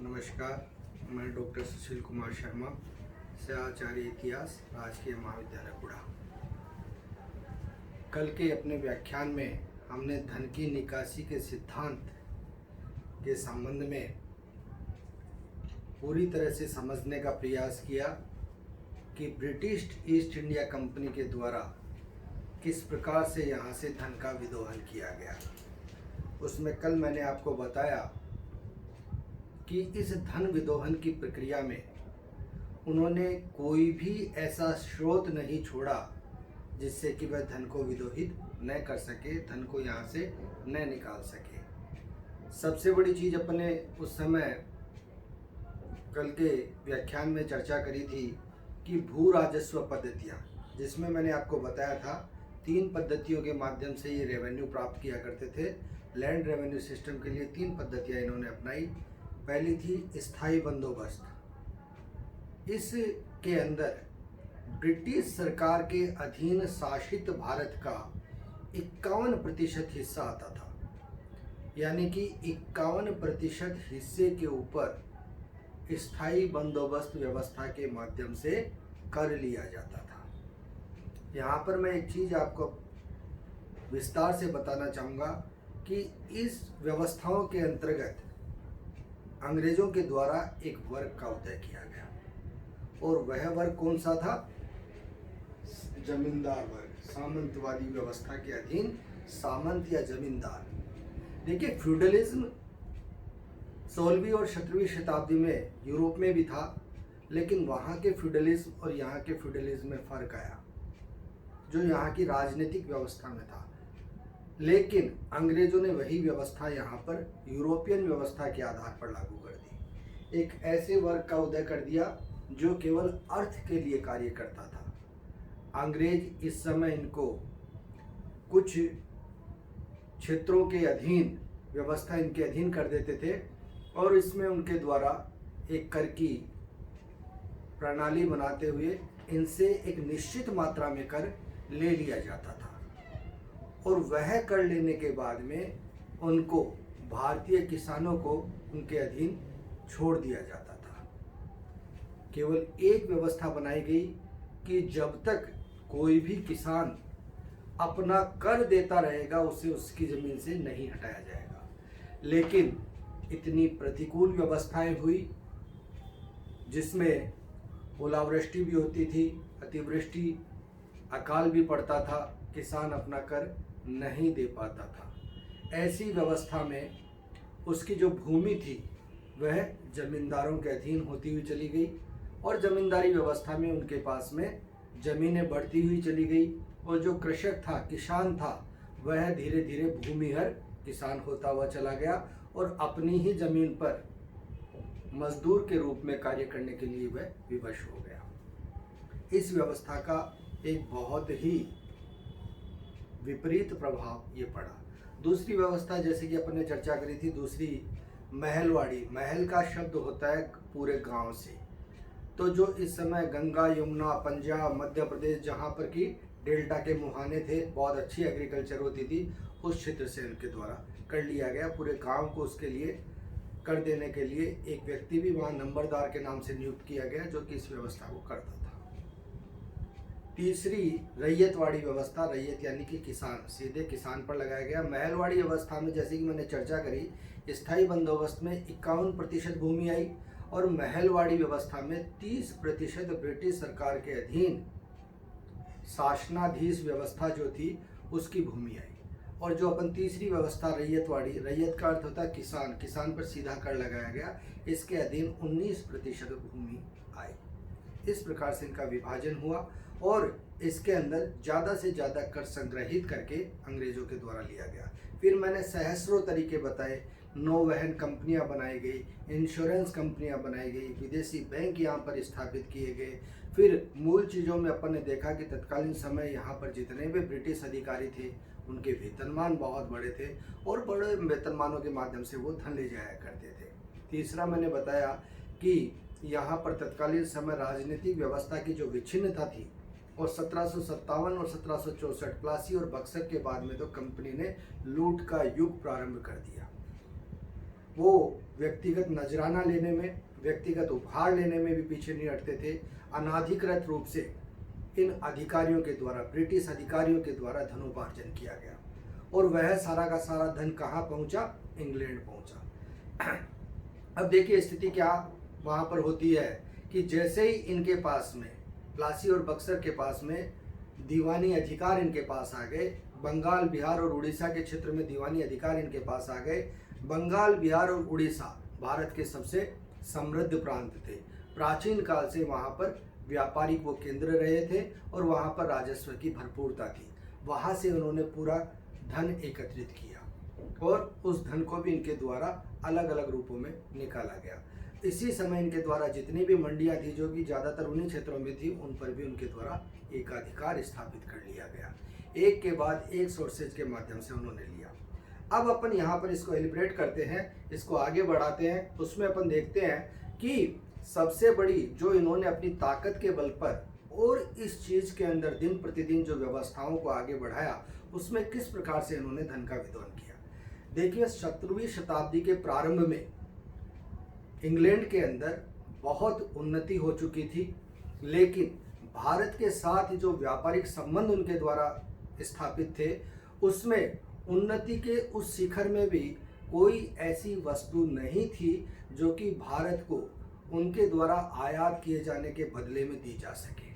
नमस्कार, मैं डॉक्टर सुशील कुमार शर्मा से आचार्य इतिहास राजकीय महाविद्यालय पुणे। कल के अपने व्याख्यान में हमने धन की निकासी के सिद्धांत के संबंध में पूरी तरह से समझने का प्रयास किया कि ब्रिटिश ईस्ट इंडिया कंपनी के द्वारा किस प्रकार से यहाँ से धन का विदोहन किया गया। उसमें कल मैंने आपको बताया कि इस धन विदोहन की प्रक्रिया में उन्होंने कोई भी ऐसा स्रोत नहीं छोड़ा जिससे कि वह धन को विदोहित न कर सके, धन को यहाँ से न निकाल सके। सबसे बड़ी चीज़ अपने उस समय कल के व्याख्यान में चर्चा करी थी कि भू राजस्व पद्धतियाँ, जिसमें मैंने आपको बताया था 3 पद्धतियों के माध्यम से ये रेवेन्यू प्राप्त किया करते थे। लैंड रेवेन्यू सिस्टम के लिए 3 पद्धतियाँ इन्होंने अपनाई। पहली थी स्थायी बंदोबस्त। इसके अंदर ब्रिटिश सरकार के अधीन शासित भारत का 51% हिस्सा आता था, यानी कि 51% हिस्से के ऊपर स्थायी बंदोबस्त व्यवस्था के माध्यम से कर लिया जाता था। यहाँ पर मैं एक चीज़ आपको विस्तार से बताना चाहूँगा कि इस व्यवस्थाओं के अंतर्गत अंग्रेजों के द्वारा एक वर्ग का उदय किया गया, और वह वर्ग कौन सा था? जमींदार वर्ग। सामंतवादी व्यवस्था के अधीन सामंत या जमींदार। देखिए, फ्यूडलिज्म 16वीं और 17वीं शताब्दी में यूरोप में भी था, लेकिन वहाँ के फ्यूडलिज्म और यहाँ के फ्यूडलिज्म में फ़र्क आया जो यहाँ की राजनीतिक व्यवस्था में था। लेकिन अंग्रेजों ने वही व्यवस्था यहाँ पर यूरोपियन व्यवस्था के आधार पर लागू कर दी। एक ऐसे वर्ग का उदय कर दिया जो केवल अर्थ के लिए कार्य करता था। अंग्रेज इस समय इनको कुछ क्षेत्रों के अधीन व्यवस्था इनके अधीन कर देते थे, और इसमें उनके द्वारा एक कर की प्रणाली बनाते हुए इनसे एक निश्चित मात्रा में कर ले लिया जाता था, और वह कर लेने के बाद में उनको भारतीय किसानों को उनके अधीन छोड़ दिया जाता था। केवल एक व्यवस्था बनाई गई कि जब तक कोई भी किसान अपना कर देता रहेगा उसे उसकी ज़मीन से नहीं हटाया जाएगा। लेकिन इतनी प्रतिकूल व्यवस्थाएं हुई जिसमें ओलावृष्टि भी होती थी, अतिवृष्टि, अकाल भी पड़ता था, किसान अपना कर नहीं दे पाता था। ऐसी व्यवस्था में उसकी जो भूमि थी वह जमींदारों के अधीन होती हुई चली गई, और जमींदारी व्यवस्था में उनके पास में ज़मीनें बढ़ती हुई चली गई, और जो कृषक था, किसान था, वह धीरे धीरे भूमिहर किसान होता हुआ चला गया, और अपनी ही ज़मीन पर मजदूर के रूप में कार्य करने के लिए वह विवश हो गया। इस व्यवस्था का एक बहुत ही विपरीत प्रभाव ये पड़ा। दूसरी व्यवस्था, जैसे कि अपन ने चर्चा करी थी, दूसरी महलवाड़ी। महल का शब्द होता है पूरे गांव से। तो जो इस समय गंगा, यमुना, पंजाब, मध्य प्रदेश, जहाँ पर कि डेल्टा के मुहाने थे, बहुत अच्छी एग्रीकल्चर होती थी, उस क्षेत्र से उनके द्वारा कर लिया गया। पूरे गांव को उसके लिए कर देने के लिए एक व्यक्ति भी वहाँ नंबरदार के नाम से नियुक्त किया गया जो कि इस व्यवस्था को करता था। तीसरी रैयतवाड़ी व्यवस्था। रैयत यानी कि किसान, सीधे किसान पर लगाया गया। महलवाड़ी व्यवस्था में, जैसे कि मैंने चर्चा करी, स्थायी बंदोबस्त में 51% भूमि आई, और महलवाड़ी व्यवस्था में 30% ब्रिटिश सरकार के अधीन शासनाधीश व्यवस्था जो थी उसकी भूमि आई। और जो अपन तीसरी व्यवस्था रैयतवाड़ी, रैयत का अर्थ होता है किसान, किसान पर सीधा कर लगाया गया, इसके अधीन 19% भूमि आई। इस प्रकार से इनका विभाजन हुआ, और इसके अंदर ज़्यादा से ज़्यादा कर संग्रहित करके अंग्रेज़ों के द्वारा लिया गया। फिर मैंने सहस्रों तरीके बताए। नौवहन कंपनियां बनाई गई, इंश्योरेंस कंपनियां बनाई गई, विदेशी बैंक यहाँ पर स्थापित किए गए। फिर मूल चीज़ों में अपन ने देखा कि तत्कालीन समय यहाँ पर जितने भी ब्रिटिश अधिकारी थे उनके वेतनमान बहुत बड़े थे, और बड़े वेतनमानों के माध्यम से वो धन ले जाया करते थे। तीसरा मैंने बताया कि यहाँ पर तत्कालीन समय राजनीतिक व्यवस्था की जो विच्छिन्नता थी, और 1757 और 1764 प्लासी और बक्सर के बाद में तो कंपनी ने लूट का युग प्रारंभ कर दिया। वो व्यक्तिगत नजराना लेने में, व्यक्तिगत उपहार लेने में भी पीछे नहीं हटते थे। अनाधिकृत रूप से इन अधिकारियों के द्वारा, ब्रिटिश अधिकारियों के द्वारा धनोपार्जन किया गया और वह सारा का सारा धन कहाँ पहुँचा? इंग्लैंड पहुँचा। अब देखिए स्थिति क्या वहाँ पर होती है कि जैसे ही इनके पास में, प्लासी और बक्सर के पास में दीवानी अधिकार इनके पास आ गए, बंगाल, बिहार और उड़ीसा के क्षेत्र में दीवानी अधिकार इनके पास आ गए। बंगाल, बिहार और उड़ीसा भारत के सबसे समृद्ध प्रांत थे। प्राचीन काल से वहाँ पर व्यापारिक वो केंद्र रहे थे और वहाँ पर राजस्व की भरपूरता थी। वहाँ से उन्होंने पूरा धन एकत्रित किया और उस धन को भी इनके द्वारा अलग अलग रूपों में निकाला गया। इसी समय इनके द्वारा जितनी भी मंडियाँ थी, जो कि ज़्यादातर उन्हीं क्षेत्रों में थी, उन पर भी उनके द्वारा एकाधिकार स्थापित कर लिया गया। एक के बाद एक सोर्सेज के माध्यम से उन्होंने लिया। अब अपन यहाँ पर इसको एलिब्रेट करते हैं, इसको आगे बढ़ाते हैं। उसमें अपन देखते हैं कि सबसे बड़ी जो इन्होंने अपनी ताकत के बल पर और इस चीज़ के अंदर दिन प्रतिदिन जो व्यवस्थाओं को आगे बढ़ाया, उसमें किस प्रकार से इन्होंने धन का वितरण किया। देखिए 17वीं शताब्दी के प्रारंभ में इंग्लैंड के अंदर बहुत उन्नति हो चुकी थी, लेकिन भारत के साथ जो व्यापारिक संबंध उनके द्वारा स्थापित थे, उसमें उन्नति के उस शिखर में भी कोई ऐसी वस्तु नहीं थी जो कि भारत को उनके द्वारा आयात किए जाने के बदले में दी जा सके।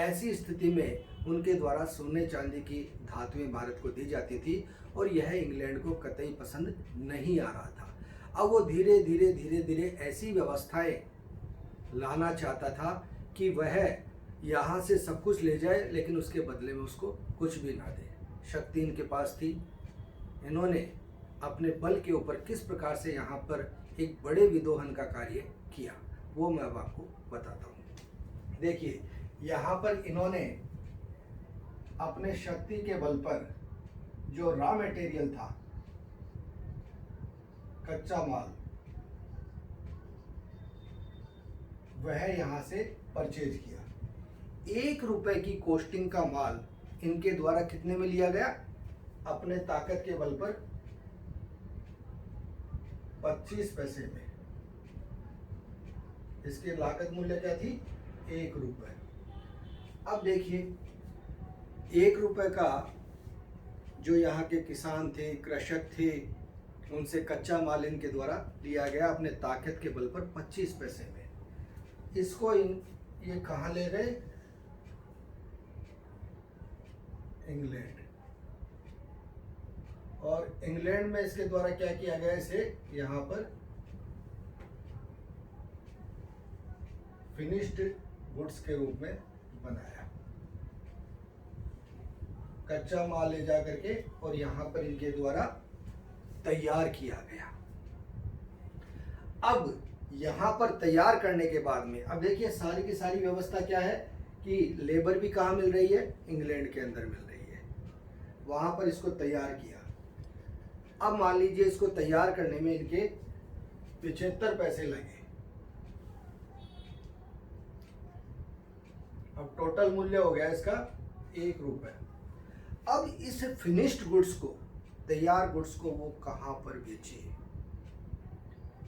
ऐसी स्थिति में उनके द्वारा सोने चांदी की धातुएं भारत को दी जाती थी और यह इंग्लैंड को कतई पसंद नहीं आ रहा था। अब वो धीरे धीरे ऐसी व्यवस्थाएं लाना चाहता था कि वह यहाँ से सब कुछ ले जाए, लेकिन उसके बदले में उसको कुछ भी ना दे। शक्ति इनके पास थी। इन्होंने अपने बल के ऊपर किस प्रकार से यहाँ पर एक बड़े विद्रोहन का कार्य किया, वो मैं अब आपको बताता हूँ। देखिए यहाँ पर इन्होंने अपने शक्ति के बल पर जो रॉ मटेरियल था, कच्चा माल, वह यहाँ से परचेज किया। 1 रुपए की कोस्टिंग का माल इनके द्वारा कितने में लिया गया? अपने ताकत के बल पर 25 पैसे में। इसकी लागत मूल्य क्या थी? 1 रुपए। अब देखिए 1 रुपए का जो यहाँ के किसान थे, कृषक थे, उनसे कच्चा माल इनके द्वारा लिया गया अपने ताकत के बल पर 25 पैसे में। इसको ये कहाँ ले गए? इंग्लैंड। और इंग्लैंड में इसके द्वारा क्या किया गया? इसे यहाँ पर फिनिश्ड गुड्स के रूप में बनाया। कच्चा माल ले जा करके और यहाँ पर इनके द्वारा तैयार किया गया। अब यहाँ पर तैयार करने के बाद में अब देखिए सारी की सारी व्यवस्था क्या है कि लेबर भी कहाँ मिल रही है? इंग्लैंड के अंदर मिल रही है। वहाँ पर इसको तैयार किया। अब मान लीजिए इसको तैयार करने में इनके 75 पैसे लगे। अब टोटल मूल्य हो गया इसका 1 रुपए। अब इस फिनिश्ड गुड्स को, तैयार गुड्स को वो कहाँ पर बेचे?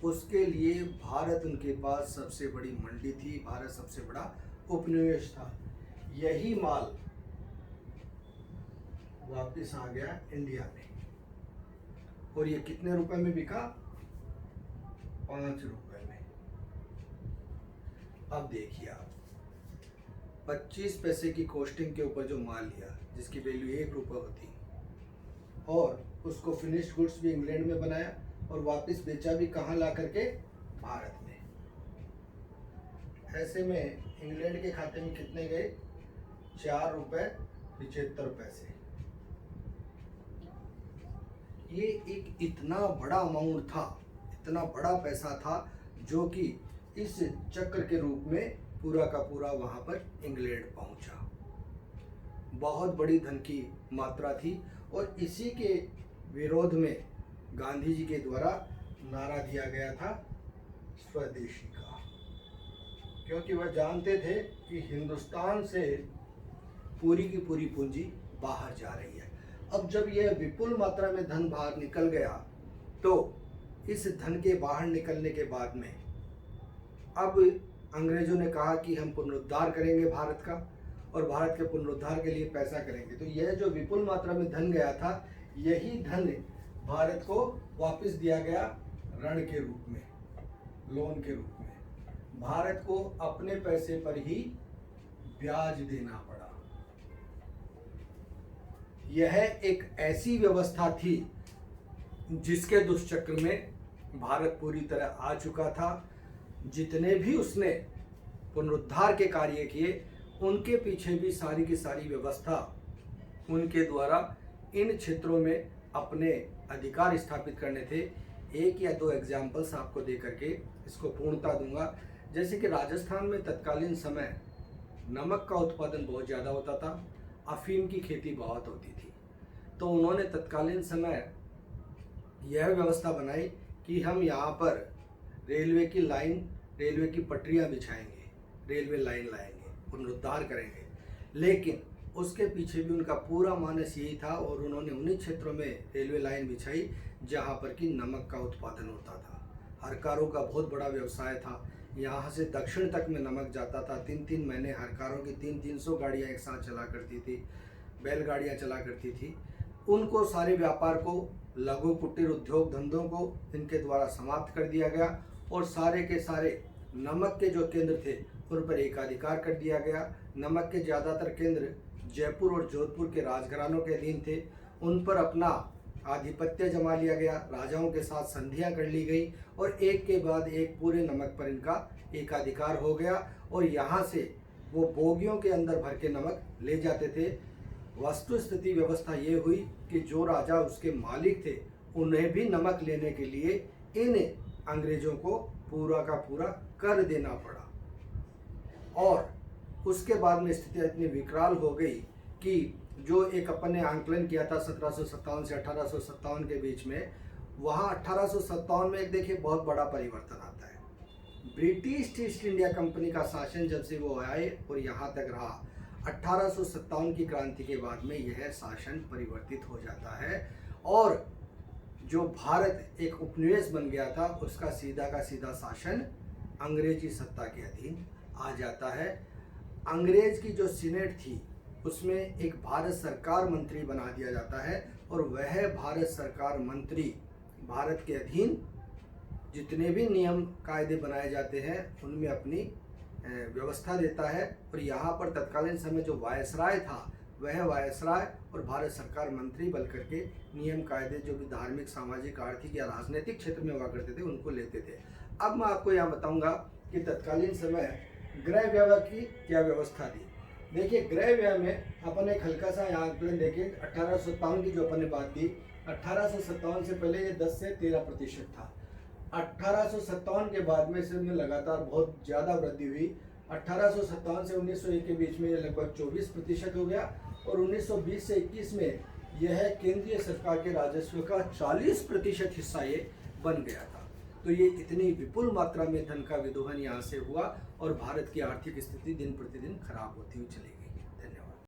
उसके लिए भारत उनके पास सबसे बड़ी मंडी थी, भारत सबसे बड़ा उपनिवेश था। यही माल वापस आ गया इंडिया में और ये कितने रुपए में बिका? 5 रुपए में। अब देखिए आप 25 पैसे की कॉस्टिंग के ऊपर जो माल लिया, जिसकी वैल्यू 1 रुपए होती, और उसको फिनिश्ड गुड्स भी इंग्लैंड में बनाया और वापस बेचा भी कहाँ ला करके? भारत में। ऐसे में इंग्लैंड के खाते में कितने गए? 4 रुपए 75 पैसे। ये एक इतना बड़ा अमाउंट था, इतना बड़ा पैसा था, जो कि इस चक्र के रूप में पूरा का पूरा वहाँ पर इंग्लैंड पहुँचा। बहुत बड़ी धन की मात्रा थी और इसी के विरोध में गांधी जी के द्वारा नारा दिया गया था स्वदेशी का, क्योंकि वह जानते थे कि हिंदुस्तान से पूरी की पूरी पूंजी बाहर जा रही है। अब जब यह विपुल मात्रा में धन बाहर निकल गया तो इस धन के बाहर निकलने के बाद में अब अंग्रेजों ने कहा कि हम पुनरुद्धार करेंगे भारत का, और भारत के पुनरुद्धार के लिए पैसा करेंगे। तो यह जो विपुल मात्रा में धन गया था, यही धन भारत को वापस दिया गया ऋण के रूप में, लोन के रूप में। भारत को अपने पैसे पर ही ब्याज देना पड़ा। यह एक ऐसी व्यवस्था थी जिसके दुष्चक्र में भारत पूरी तरह आ चुका था। जितने भी उसने पुनरुद्धार के कार्य किए, उनके पीछे भी सारी की सारी व्यवस्था उनके द्वारा इन क्षेत्रों में अपने अधिकार स्थापित करने थे। एक या दो एग्जाम्पल्स आपको दे करके इसको पूर्णता दूंगा। जैसे कि राजस्थान में तत्कालीन समय नमक का उत्पादन बहुत ज़्यादा होता था, अफीम की खेती बहुत होती थी। तो उन्होंने तत्कालीन समय यह व्यवस्था बनाई कि हम यहाँ पर रेलवे की लाइन, रेलवे की पटरियाँ बिछाएंगे, रेलवे लाइन लाएंगे, पुनरुद्धार करेंगे। लेकिन उसके पीछे भी उनका पूरा मानस यही था, और उन्होंने उन्हीं क्षेत्रों में रेलवे लाइन बिछाई जहाँ पर कि नमक का उत्पादन होता था। हरकारों का बहुत बड़ा व्यवसाय था। यहाँ से दक्षिण तक में नमक जाता था। 3-3 महीने हरकारों की 300-300 गाड़ियाँ एक साथ चला करती थी, बैलगाड़ियाँ चला करती थी। उनको सारे व्यापार को, लघु कुटीर उद्योग धंधों को इनके द्वारा समाप्त कर दिया गया, और सारे के सारे नमक के जो केंद्र थे उन पर एकाधिकार कर दिया गया। नमक के ज़्यादातर केंद्र जयपुर और जोधपुर के राजघरानों के अधीन थे। उन पर अपना आधिपत्य जमा लिया गया, राजाओं के साथ संधियां कर ली गई, और एक के बाद एक पूरे नमक पर इनका एकाधिकार हो गया। और यहाँ से वो बोगियों के अंदर भर के नमक ले जाते थे। वस्तु स्थिति व्यवस्था ये हुई कि जो राजा उसके मालिक थे, उन्हें भी नमक लेने के लिए इन अंग्रेजों को पूरा का पूरा कर देना पड़ा। और उसके बाद में स्थिति इतनी विकराल हो गई कि जो एक अपन ने आंकलन किया था 1757 से 1857 के बीच में, वहाँ 1857 में एक देखिए बहुत बड़ा परिवर्तन आता है। ब्रिटिश ईस्ट इंडिया कंपनी का शासन जब से वो आए और यहाँ तक रहा, 1857 की क्रांति के बाद में यह शासन परिवर्तित हो जाता है, और जो भारत एक उपनिवेश बन गया था उसका सीधा का सीधा शासन अंग्रेजी सत्ता के अधीन आ जाता है। अंग्रेज की जो सीनेट थी उसमें एक भारत सरकार मंत्री बना दिया जाता है, और वह भारत सरकार मंत्री भारत के अधीन जितने भी नियम कायदे बनाए जाते हैं उनमें अपनी व्यवस्था देता है। और यहाँ पर तत्कालीन समय जो वायसराय था, वह वायसराय और भारत सरकार मंत्री बन करके नियम कायदे जो भी धार्मिक, सामाजिक, आर्थिक या राजनीतिक क्षेत्र में हुआ करते थे उनको लेते थे। अब मैं आपको यहाँ बताऊँगा कि तत्कालीन समय गृह व्यय की क्या व्यवस्था थी। देखिए, गृह व्यय में अपन एक हल्का सा यहाँ आंकलन देखिए। 1857 की जो अपन ने बात की, 1857 से पहले ये 10 से 13% था। 1857 के बाद में इसमें लगातार बहुत ज़्यादा वृद्धि हुई। 1857 से 1901 के बीच में ये लगभग 24% हो गया, और 1920 से 21 में यह केंद्रीय सरकार के राजस्व का 40% हिस्सा ये बन गया था। तो ये इतनी विपुल मात्रा में धन का विदोहन यहाँ से हुआ, और भारत की आर्थिक स्थिति दिन प्रतिदिन खराब होती हुई चली गई।